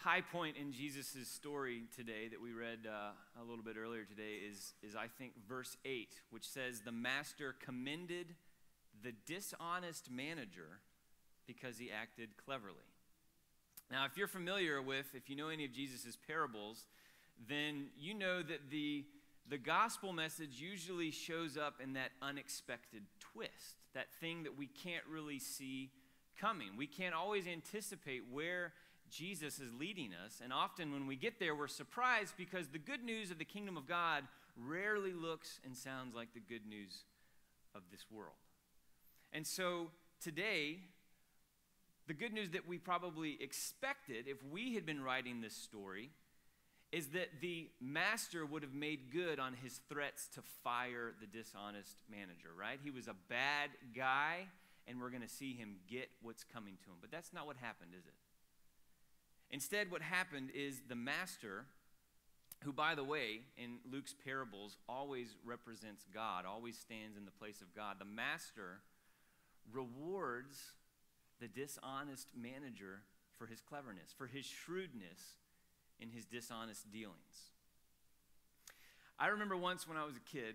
high point in Jesus' story today that we read a little bit earlier today is I think, verse 8, which says, "The master commended the dishonest manager because he acted cleverly." Now, if you're familiar with, if you know any of Jesus' parables, then you know that the gospel message usually shows up in that unexpected twist, that thing that we can't really see coming. We can't always anticipate where Jesus is leading us, and often when we get there, we're surprised because the good news of the kingdom of God rarely looks and sounds like the good news of this world. And so today, the good news that we probably expected if we had been writing this story is that the master would have made good on his threats to fire the dishonest manager, right? He was a bad guy, and we're going to see him get what's coming to him. But that's not what happened, is it? Instead, what happened is the master, who, by the way, in Luke's parables always represents God, always stands in the place of God, the master rewards the dishonest manager for his cleverness, for his shrewdness in his dishonest dealings. I remember once when I was a kid,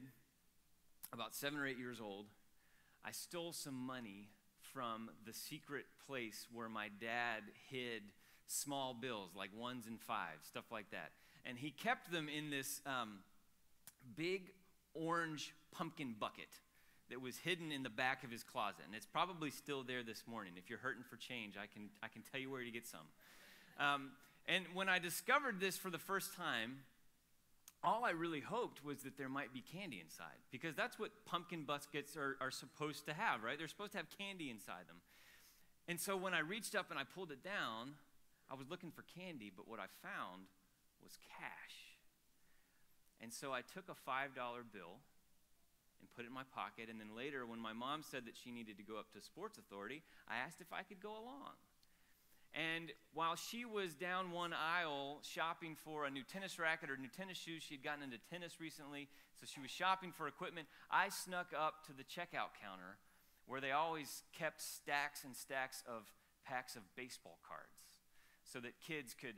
about 7 or 8 years old, I stole some money from the secret place where my dad hid small bills, like 1s and 5s, stuff like that. And he kept them in this big orange pumpkin bucket that was hidden in the back of his closet. And it's probably still there this morning. If you're hurting for change, I can tell you where to get some. And when I discovered this for the first time, all I really hoped was that there might be candy inside, because that's what pumpkin buckets are supposed to have, right? They're supposed to have candy inside them. And so when I reached up and I pulled it down, I was looking for candy, but what I found was cash. And so I took a $5 bill and put it in my pocket, and then later when my mom said that she needed to go up to Sports Authority, I asked if I could go along. And while she was down one aisle shopping for a new tennis racket or new tennis shoes, she'd gotten into tennis recently, so she was shopping for equipment, I snuck up to the checkout counter where they always kept stacks and stacks of packs of baseball cards so that kids could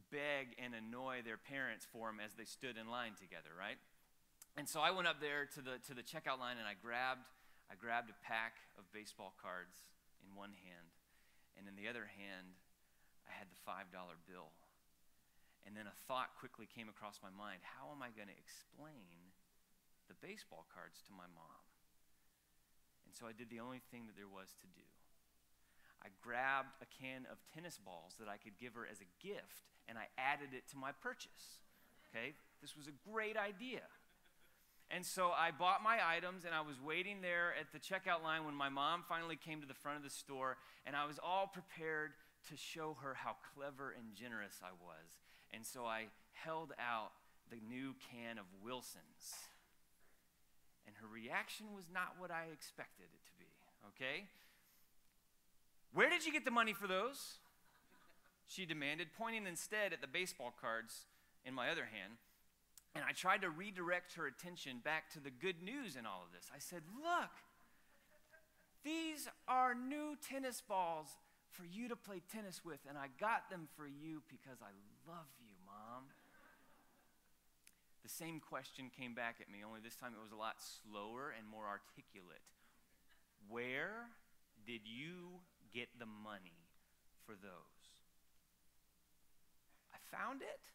beg and annoy their parents for them as they stood in line together, right? And so I went up there to the checkout line, and I grabbed a pack of baseball cards in one hand, and in the other hand, I had the $5 bill. And then a thought quickly came across my mind: how am I going to explain the baseball cards to my mom? And so I did the only thing that there was to do. I grabbed a can of tennis balls that I could give her as a gift, and I added it to my purchase. Okay? This was a great idea. And so I bought my items, and I was waiting there at the checkout line when my mom finally came to the front of the store, and I was all prepared to show her how clever and generous I was. And so I held out the new can of Wilson's. And her reaction was not what I expected it to be, okay? "Where did you get the money for those?" she demanded, pointing instead at the baseball cards in my other hand. And I tried to redirect her attention back to the good news in all of this. I said, "Look, these are new tennis balls for you to play tennis with, and I got them for you because I love you, Mom." The same question came back at me, only this time it was a lot slower and more articulate. "Where did you get the money for those?" "I found it,"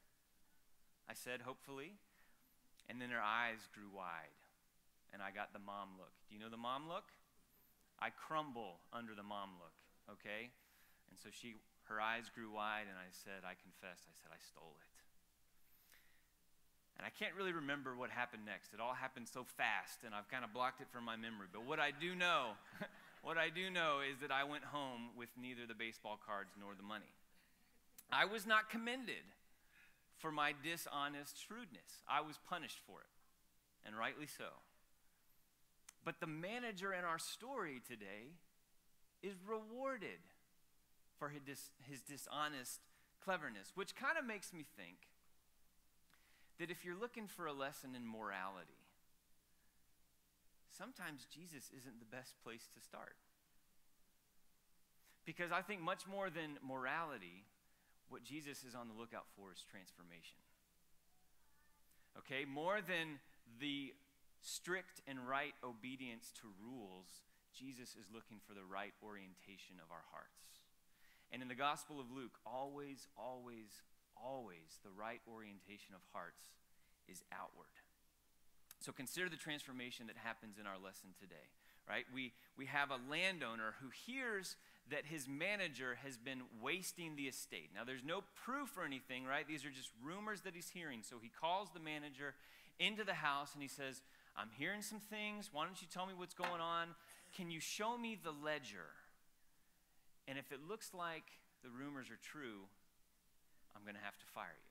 I said, hopefully. And then her eyes grew wide, and I got the mom look. Do you know the mom look? I crumble under the mom look, okay? And so her eyes grew wide, and I said, I confessed, I said, "I stole it." And I can't really remember what happened next. It all happened so fast, and I've kind of blocked it from my memory. But what I do know, is that I went home with neither the baseball cards nor the money. I was not commended for my dishonest shrewdness. I was punished for it, and rightly so. But the manager in our story today is rewarded for his dishonest cleverness, which kind of makes me think that if you're looking for a lesson in morality, sometimes Jesus isn't the best place to start. Because I think much more than morality, what Jesus is on the lookout for is transformation. Okay, more than the strict and right obedience to rules, Jesus is looking for the right orientation of our hearts. And in the Gospel of Luke, always, always, always, the right orientation of hearts is outward. So consider the transformation that happens in our lesson today, right? We have a landowner who hears that his manager has been wasting the estate. Now, there's no proof or anything, right? These are just rumors that he's hearing. So he calls the manager into the house and he says, I'm hearing some things. Why don't you tell me what's going on? Can you show me the ledger? And if it looks like the rumors are true, I'm going to have to fire you.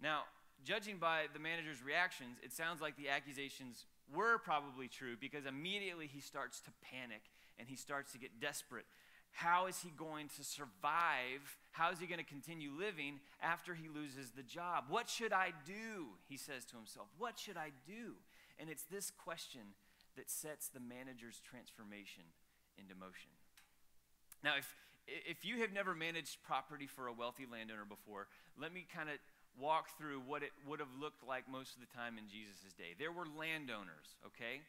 Now, judging by the manager's reactions, it sounds like the accusations were probably true, because immediately he starts to panic and he starts to get desperate. How is he going to survive? How is he going to continue living after he loses the job? What should I do? He says to himself, what should I do? And it's this question that sets the manager's transformation into motion. Now, if you have never managed property for a wealthy landowner before, let me kind of walk through what it would have looked like most of the time in Jesus' day. There were landowners, okay,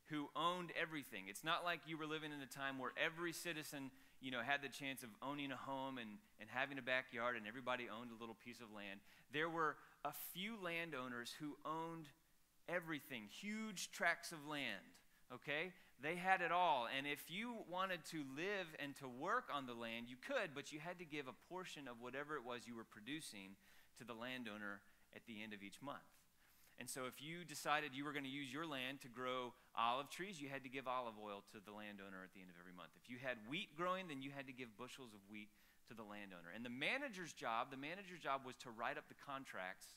who owned everything. It's not like you were living in a time where every citizen, had the chance of owning a home and having a backyard, and everybody owned a little piece of land. There were a few landowners who owned everything, huge tracts of land, okay? They had it all, and if you wanted to live and to work on the land, you could, but you had to give a portion of whatever it was you were producing to the landowner at the end of each month. And so if you decided you were going to use your land to grow olive trees, you had to give olive oil to the landowner at the end of every month. If you had wheat growing, then you had to give bushels of wheat to the landowner. And the manager's job was to write up the contracts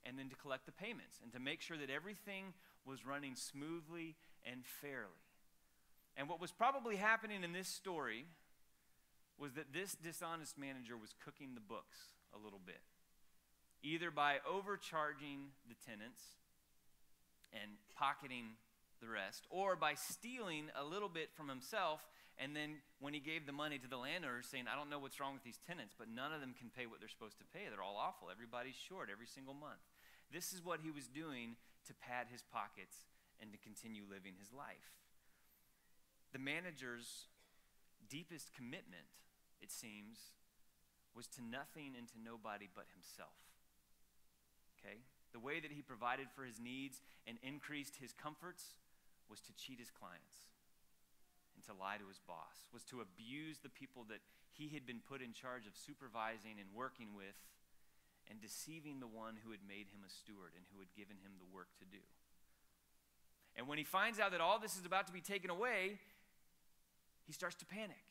and then to collect the payments and to make sure that everything was running smoothly and fairly. And what was probably happening in this story was that this dishonest manager was cooking the books a little bit, either by overcharging the tenants and pocketing the rest, or by stealing a little bit from himself, and then when he gave the money to the landowner saying, I don't know what's wrong with these tenants, but none of them can pay what they're supposed to pay. They're all awful. Everybody's short every single month. This is what he was doing to pad his pockets and to continue living his life. The manager's deepest commitment, it seems, was to nothing and to nobody but himself. Okay? The way that he provided for his needs and increased his comforts was to cheat his clients and to lie to his boss, was to abuse the people that he had been put in charge of supervising and working with, and deceiving the one who had made him a steward and who had given him the work to do. And when he finds out that all this is about to be taken away, he starts to panic.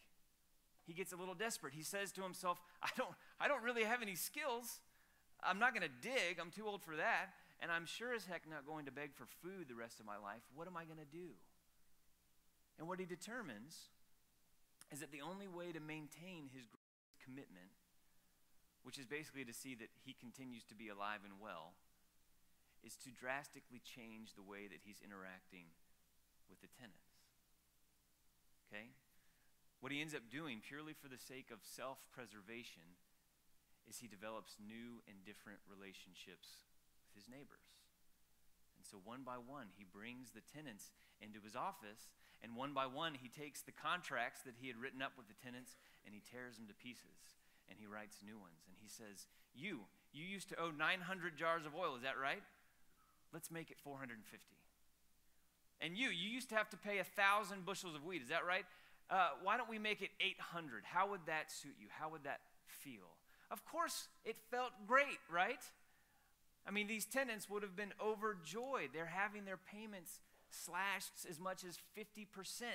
He gets a little desperate. He says to himself, I don't really have any skills. I'm not going to dig. I'm too old for that. And I'm sure as heck not going to beg for food the rest of my life. What am I going to do? And what he determines is that the only way to maintain his commitment, which is basically to see that he continues to be alive and well, is to drastically change the way that he's interacting with the tenants. Okay? What he ends up doing, purely for the sake of self-preservation, is he develops new and different relationships with his neighbors. And so one by one, he brings the tenants into his office, and one by one, he takes the contracts that he had written up with the tenants, and he tears them to pieces, and he writes new ones. And he says, you used to owe 900 jars of oil, is that right? Let's make it 450. And you used to have to pay 1,000 bushels of wheat, is that right? Why don't we make it 800? How would that suit you? How would that feel? Of course, it felt great, right? I mean, these tenants would have been overjoyed. They're having their payments slashed as much as 50%.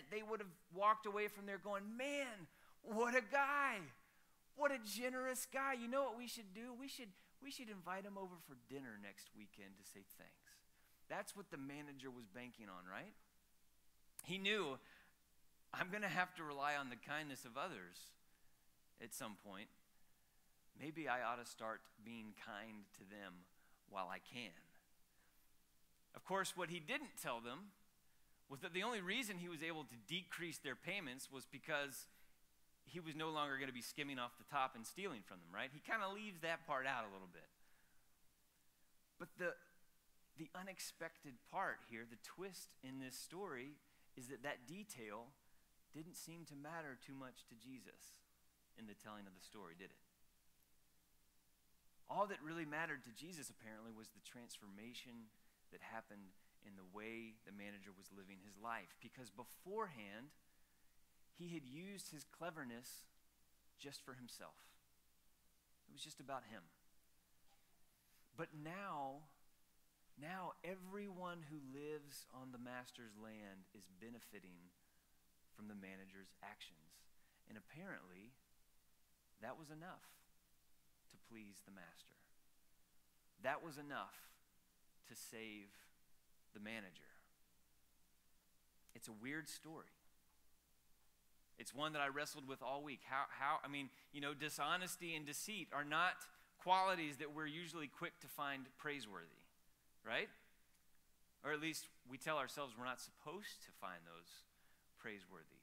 They would have walked away from there going, man, what a guy. What a generous guy. You know what we should do? We should invite him over for dinner next weekend to say thanks. That's what the manager was banking on, right? He knew, I'm going to have to rely on the kindness of others at some point. Maybe I ought to start being kind to them while I can. Of course, what he didn't tell them was that the only reason he was able to decrease their payments was because he was no longer going to be skimming off the top and stealing from them, right? He kind of leaves that part out a little bit. But the unexpected part here, the twist in this story, is that detail didn't seem to matter too much to Jesus in the telling of the story, did it? All that really mattered to Jesus, apparently, was the transformation that happened in the way the manager was living his life. Because beforehand, he had used his cleverness just for himself. It was just about him. But now everyone who lives on the master's land is benefiting from the manager's actions. And apparently, that was enough to please the master. That was enough to save the manager. It's a weird story. It's one that I wrestled with all week. Dishonesty and deceit are not qualities that we're usually quick to find praiseworthy, right? Or at least we tell ourselves we're not supposed to find those praiseworthy.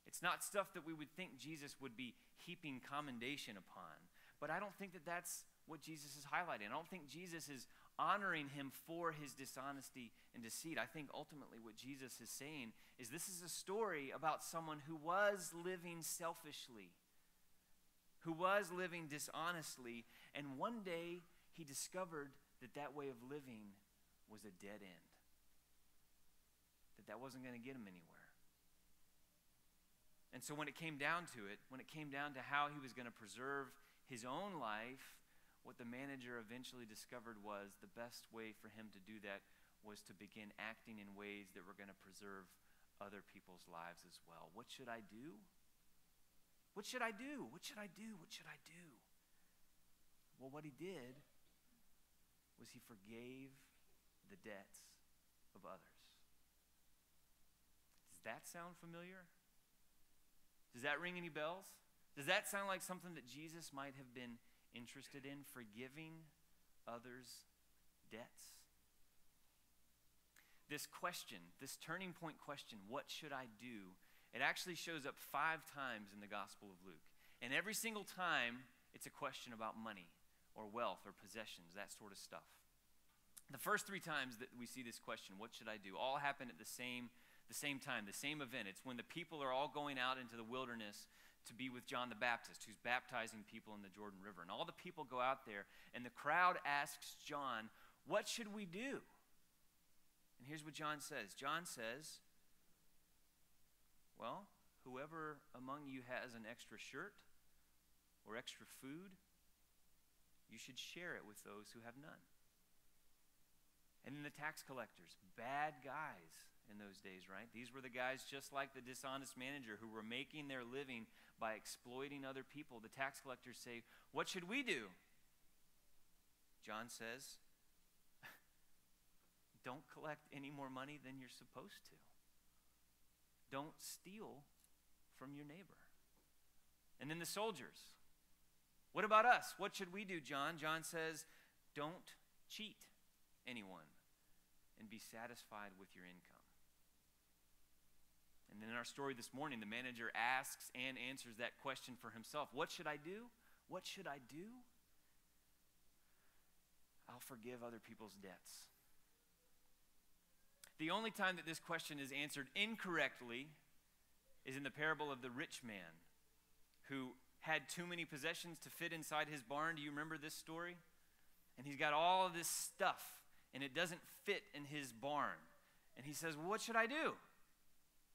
It's not stuff that we would think Jesus would be heaping commendation upon. But I don't think that that's what Jesus is highlighting. I don't think Jesus is honoring him for his dishonesty and deceit. I think ultimately what Jesus is saying is this is a story about someone who was living selfishly, who was living dishonestly, and one day he discovered that way of living was a dead end, that wasn't going to get him anywhere. And so when it came down to it, when it came down to how he was going to preserve his own life, what the manager eventually discovered was the best way for him to do that was to begin acting in ways that were going to preserve other people's lives as well. What should I do? What should I do? What should I do? What should I do? Well, what he did was he forgave the debts of others. Does that sound familiar? Does that ring any bells? Does that sound like something that Jesus might have been interested in, forgiving others' debts? This question, this turning point question, what should I do? It actually shows up 5 times in the Gospel of Luke. And every single time, it's a question about money or wealth or possessions, that sort of stuff. The first 3 times that we see this question, what should I do, all happen at the same time, the same event. It's when the people are all going out into the wilderness to be with John the Baptist, who's baptizing people in the Jordan River. And all the people go out there, and the crowd asks John, what should we do? And here's what John says. John says, well, whoever among you has an extra shirt or extra food, you should share it with those who have none. And then the tax collectors, bad guys in those days, right? These were the guys just like the dishonest manager who were making their living by exploiting other people. The tax collectors say, what should we do? John says, don't collect any more money than you're supposed to. Don't steal from your neighbor. And then the soldiers, what about us? What should we do, John? John says, don't cheat anyone and be satisfied with your income. And then in our story this morning, the manager asks and answers that question for himself. What should I do? What should I do? I'll forgive other people's debts. The only time that this question is answered incorrectly is in the parable of the rich man who had too many possessions to fit inside his barn. Do you remember this story? And he's got all of this stuff, and it doesn't fit in his barn. And he says, well, what should I do?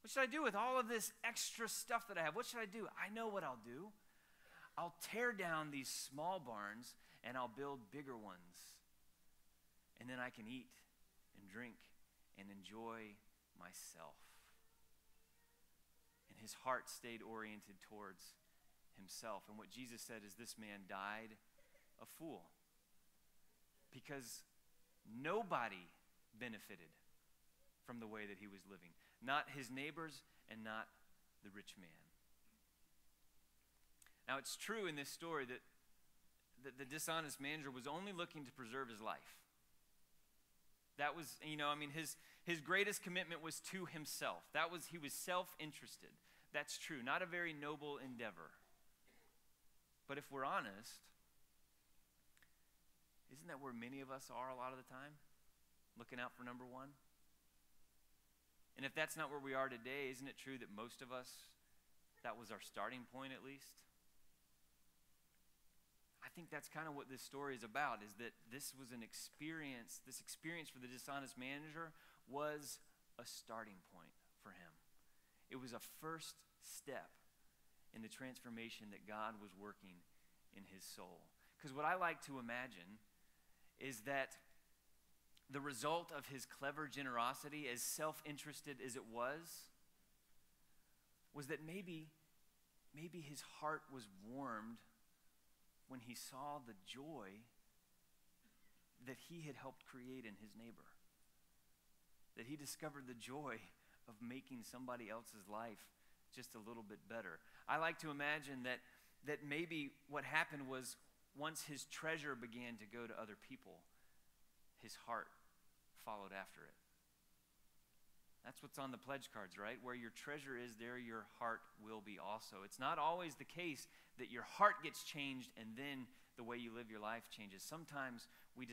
What should I do with all of this extra stuff that I have? What should I do? I know what I'll do. I'll tear down these small barns, and I'll build bigger ones. And then I can eat and drink and enjoy myself. And his heart stayed oriented towards himself. And what Jesus said is this man died a fool because nobody benefited from the way that he was living. Not his neighbors and not the rich man. Now it's true in this story that the dishonest manager was only looking to preserve his life. That was, his greatest commitment was to himself. He was self-interested. That's true. Not a very noble endeavor. But if we're honest, isn't that where many of us are a lot of the time? Looking out for number one? And if that's not where we are today, isn't it true that most of us, that was our starting point at least? I think that's kind of what this story is about, is that this was an experience, this experience for the dishonest manager was a starting point for him. It was a first step in the transformation that God was working in his soul. Because what I like to imagine is that the result of his clever generosity, as self-interested as it was that maybe his heart was warmed when he saw the joy that he had helped create in his neighbor. That he discovered the joy of making somebody else's life just a little bit better. I like to imagine that maybe what happened was once his treasure began to go to other people, his heart followed after it. That's what's on the pledge cards, right? Where your treasure is, there your heart will be also. It's not always the case that your heart gets changed and then the way you live your life changes. Sometimes we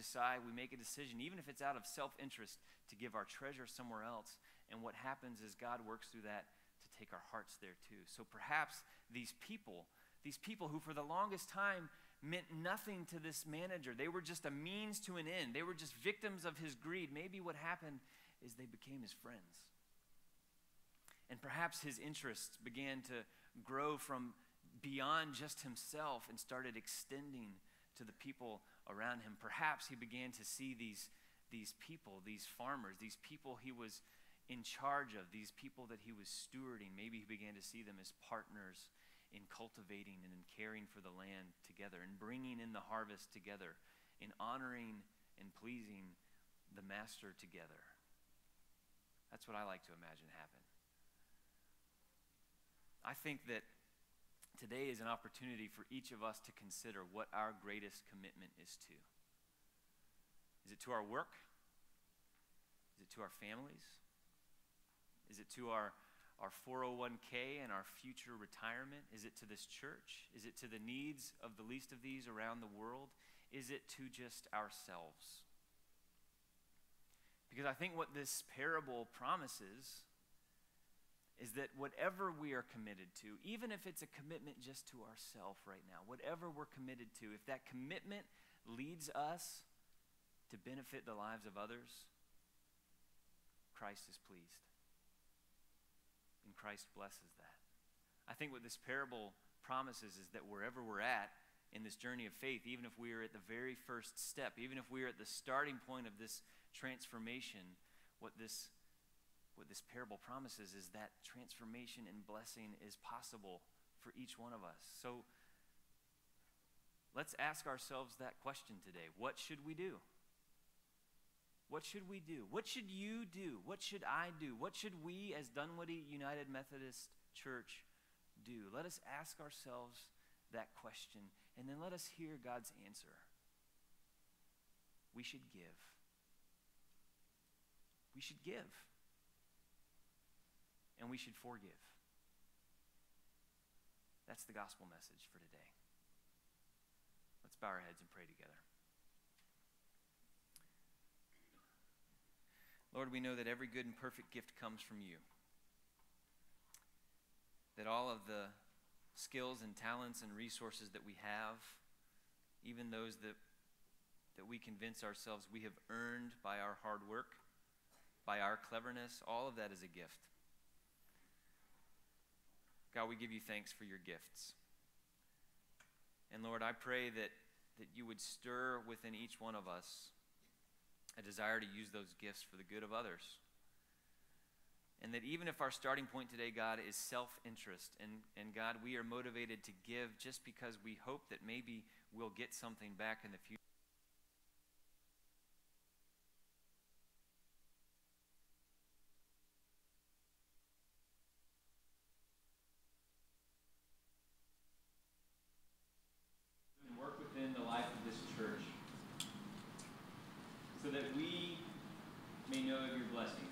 make a decision, even if it's out of self-interest, to give our treasure somewhere else. And what happens is God works through that to take our hearts there too. So perhaps these people who for the longest time meant nothing to this manager, they were just a means to an end. They were just victims of his greed. Maybe what happened is they became his friends. And perhaps his interests began to grow from beyond just himself and started extending to the people around him. Perhaps he began to see these people, these farmers, these people he was in charge of, these people that he was stewarding. Maybe he began to see them as partners in cultivating and in caring for the land together, and bringing in the harvest together, in honoring and pleasing the master together. That's what I like to imagine happen. I think that today is an opportunity for each of us to consider what our greatest commitment is to. Is it to our work? Is it to our families? Is it to our 401k and our future retirement? Is it to this church? Is it to the needs of the least of these around the world? Is it to just ourselves? Because I think what this parable promises is that whatever we are committed to, even if it's a commitment just to ourselves right now, whatever we're committed to, if that commitment leads us to benefit the lives of others, Christ is pleased. And Christ blesses that. I think what this parable promises is that wherever we're at in this journey of faith, even if we are at the very first step, even if we are at the starting point of this transformation, what this parable promises is that transformation and blessing is possible for each one of us. So let's ask ourselves that question today. What should we do? What should we do? What should you do? What should I do? What should we as Dunwoody United Methodist Church do? Let us ask ourselves that question, and then let us hear God's answer. We should give. We should give. And we should forgive. That's the gospel message for today. Let's bow our heads and pray together. Lord, we know that every good and perfect gift comes from you. That all of the skills and talents and resources that we have, even those that we convince ourselves we have earned by our hard work, by our cleverness, all of that is a gift. God, we give you thanks for your gifts. And Lord, I pray that you would stir within each one of us a desire to use those gifts for the good of others. And that even if our starting point today, God, is self-interest, and God, we are motivated to give just because we hope that maybe we'll get something back in the future. And work within the life of this church so that we may know of your blessing.